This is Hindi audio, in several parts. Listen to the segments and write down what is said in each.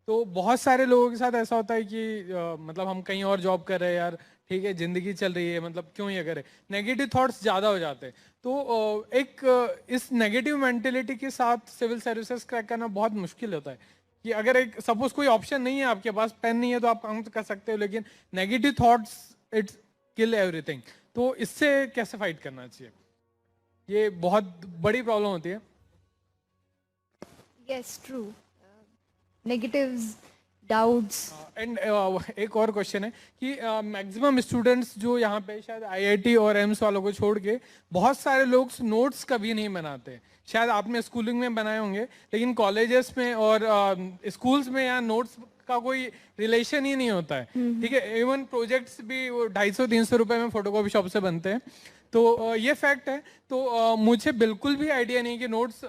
तो बहुत सारे लोगों के साथ ऐसा होता है कि मतलब हम कहीं और जॉब कर रहे हैं यार, ठीक है जिंदगी चल रही है, मतलब क्यों ये करें, नेगेटिव थॉट्स ज़्यादा हो जाते हैं। तो इस नेगेटिव मेंटेलिटी के साथ सिविल सर्विसेज क्रैक करना बहुत मुश्किल होता है। कि अगर एक सपोज कोई ऑप्शन नहीं है आपके पास, पेन नहीं है तो आप काम तो कर सकते हो, लेकिन negative thoughts it's kill everything. तो इससे कैसे फाइट करना चाहिए, ये बहुत बड़ी प्रॉब्लम होती है। Yes, true. Negatives, doubts. And एक और क्वेश्चन है कि मैक्सिमम स्टूडेंट्स जो यहाँ पे शायद आईआईटी और एम्स वालों को छोड़ के बहुत सारे लोग नोट्स कभी नहीं बनाते। शायद आपने स्कूलिंग में बनाए होंगे, लेकिन कॉलेजेस में और स्कूल्स में यहाँ नोट्स का कोई रिलेशन ही नहीं होता है। ठीक है, इवन प्रोजेक्ट्स भी वो 250-300 रुपए में फोटोकॉपी शॉप से बनते हैं। तो ये फैक्ट है। तो मुझे बिल्कुल भी आइडिया नहीं कि नोट्स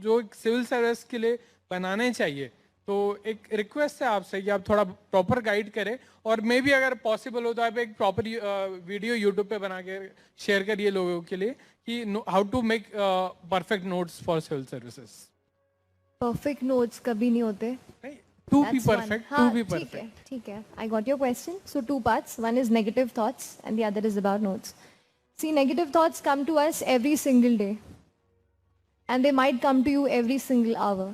जो सिविल सर्विस के लिए बनाने चाहिए। तो एक रिक्वेस्ट है आपसे कि आप थोड़ा प्रॉपर गाइड करें, और मे भी अगर पॉसिबल हो तो आप एक प्रॉपर वीडियो यूट्यूब पे बना के शेयर करिए लोगों के लिए कि how to make perfect notes for civil services. Perfect notes कभी नहीं होते. To be That's one. Perfect, to हाँ बी ठीक है परफेक्ट। ठीक है. I got your question. So two parts. One is negative thoughts and the other is about notes. See, negative thoughts come to us every single day. And they might come to you every single hour.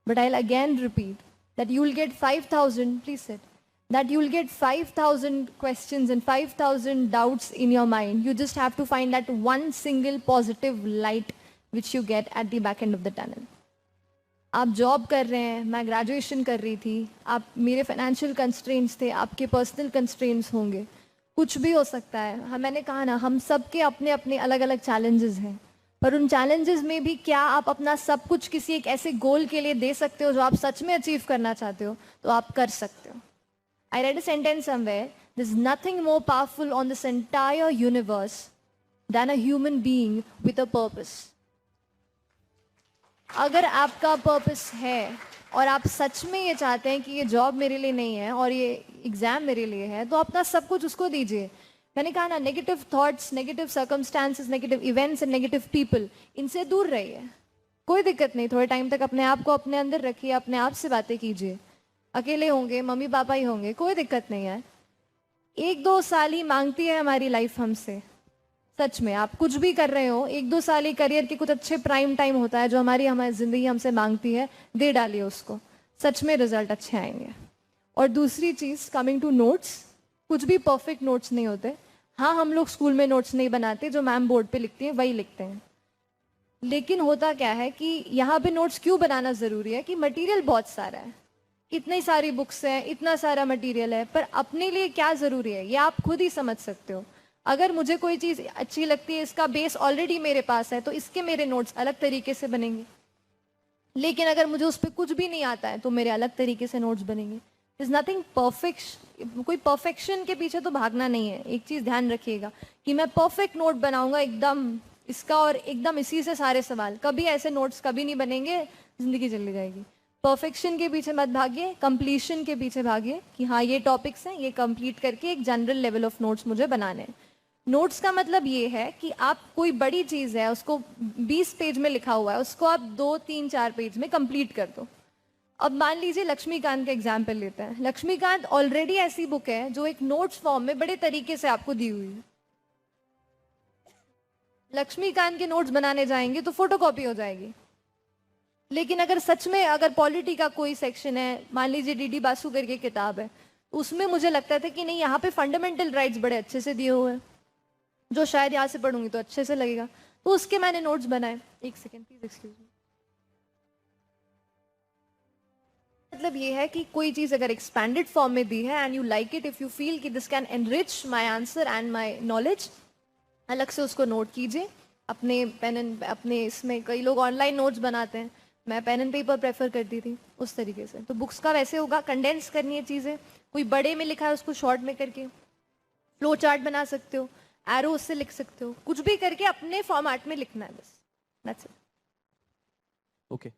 But I'll again repeat that you will get 5,000, please sit, that you will get 5,000 questions and 5,000 doubts in your mind. You just have to find that one single positive light which you get at the back end of the tunnel. आप जॉब कर रहे हैं, मैं ग्रेजुएशन कर रही थी, आप मेरे फाइनेंशियल कंस्ट्रेंट्स थे, आपके पर्सनल कंस्ट्रेंट्स होंगे, कुछ भी हो सकता है। हाँ, मैंने कहा ना, हम सबके अपने अपने अलग अलग चैलेंजेस हैं, पर उन चैलेंजेस में भी क्या आप अपना सब कुछ किसी एक ऐसे गोल के लिए दे सकते हो जो आप सच में अचीव करना चाहते हो, तो आप कर सकते हो। I read a sentence somewhere, there is nothing more powerful on this entire universe than a human being with a purpose. अगर आपका पर्पस है और आप सच में ये चाहते हैं कि ये जॉब मेरे लिए नहीं है और ये एग्जाम मेरे लिए है, तो अपना सब कुछ उसको दीजिए। मैंने कहा ना, negative thoughts, negative circumstances, negative events and negative people, इनसे दूर रहिए। कोई दिक्कत नहीं, थोड़े टाइम तक अपने आप को अपने अंदर रखिए, अपने आप से बातें कीजिए। अकेले होंगे, मम्मी पापा ही होंगे, कोई दिक्कत नहीं है। 1-2 साल ही मांगती है हमारी लाइफ हमसे। सच में आप कुछ भी कर रहे हो, 1-2 साल ही करियर के कुछ अच्छे प्राइम टाइम होता है जो हमारी जिंदगी हमसे मांगती है, दे डालिए उसको, सच में रिजल्ट अच्छे आएंगे। और दूसरी चीज, कमिंग टू नोट्स, कुछ भी परफेक्ट नोट्स नहीं होते। हाँ, हम लोग स्कूल में नोट्स नहीं बनाते, जो मैम बोर्ड पे लिखती हैं वही लिखते हैं। लेकिन होता क्या है कि यहाँ पे नोट्स क्यों बनाना जरूरी है कि मटेरियल बहुत सारा है, इतनी सारी बुक्स हैं, इतना सारा मटेरियल है, पर अपने लिए क्या जरूरी है ये आप खुद ही समझ सकते हो। अगर मुझे कोई चीज अच्छी लगती है, इसका बेस ऑलरेडी मेरे पास है, तो इसके मेरे नोट्स अलग तरीके से बनेंगे। लेकिन अगर मुझे उस पर कुछ भी नहीं आता है, तो मेरे अलग तरीके से नोट्स बनेंगे। इज नथिंग परफेक्ट, कोई परफेक्शन के पीछे तो भागना नहीं है। एक चीज ध्यान रखिएगा कि मैं परफेक्ट नोट बनाऊंगा एकदम इसका, और एकदम इसी से सारे सवाल, कभी ऐसे नोट्स कभी नहीं बनेंगे, जिंदगी चली जाएगी। परफेक्शन के पीछे मत भागिए, कंप्लीशन के पीछे भागिए कि हाँ ये टॉपिक्स हैं, ये कंप्लीट करके एक जनरल लेवल ऑफ नोट्स मुझे बनाने हैं। नोट्स का मतलब ये है कि आप कोई बड़ी चीज है, उसको 20 पेज में लिखा हुआ है, उसको आप 2-3-4 पेज में कंप्लीट कर दो। अब मान लीजिए लक्ष्मीकांत का एग्जाम्पल लेते हैं। लक्ष्मीकांत ऑलरेडी ऐसी बुक है जो एक नोट्स फॉर्म में बड़े तरीके से आपको दी हुई है। लक्ष्मीकांत के नोट्स बनाने जाएंगे तो फोटोकॉपी हो जाएगी। लेकिन अगर सच में अगर पॉलिटी का कोई सेक्शन है, मान लीजिए डीडी बासु करके किताब है, उसमें मुझे लगता था कि नहीं, यहाँ पे फंडामेंटल राइट्स बड़े अच्छे से दिए हुए हैं, जो शायद यहाँ से पढ़ूंगी तो अच्छे से लगेगा, तो उसके मैंने नोट्स बनाए। एक सेकेंड प्लीज, एक्सक्यूज मी। मतलब ये है कि कोई चीज अगर एक्सपैंडेड फॉर्म में दी है and you like it, if you feel कि this can enrich my answer and my knowledge, अलग से उसको नोट कीजिए अपने पेन एंड अपने इसमें। कई लोग ऑनलाइन नोट्स बनाते हैं, मैं पेन एंड पेपर प्रेफर करती थी उस तरीके से। तो बुक्स का वैसे होगा, कंडेंस करनी है चीज़ें, कोई बड़े में लिखा है उसको शॉर्ट में करके फ्लो चार्ट बना सकते हो, एरो उससे लिख सकते हो, कुछ भी करके अपने फॉर्मेट में लिखना है बस। That's it. ओके।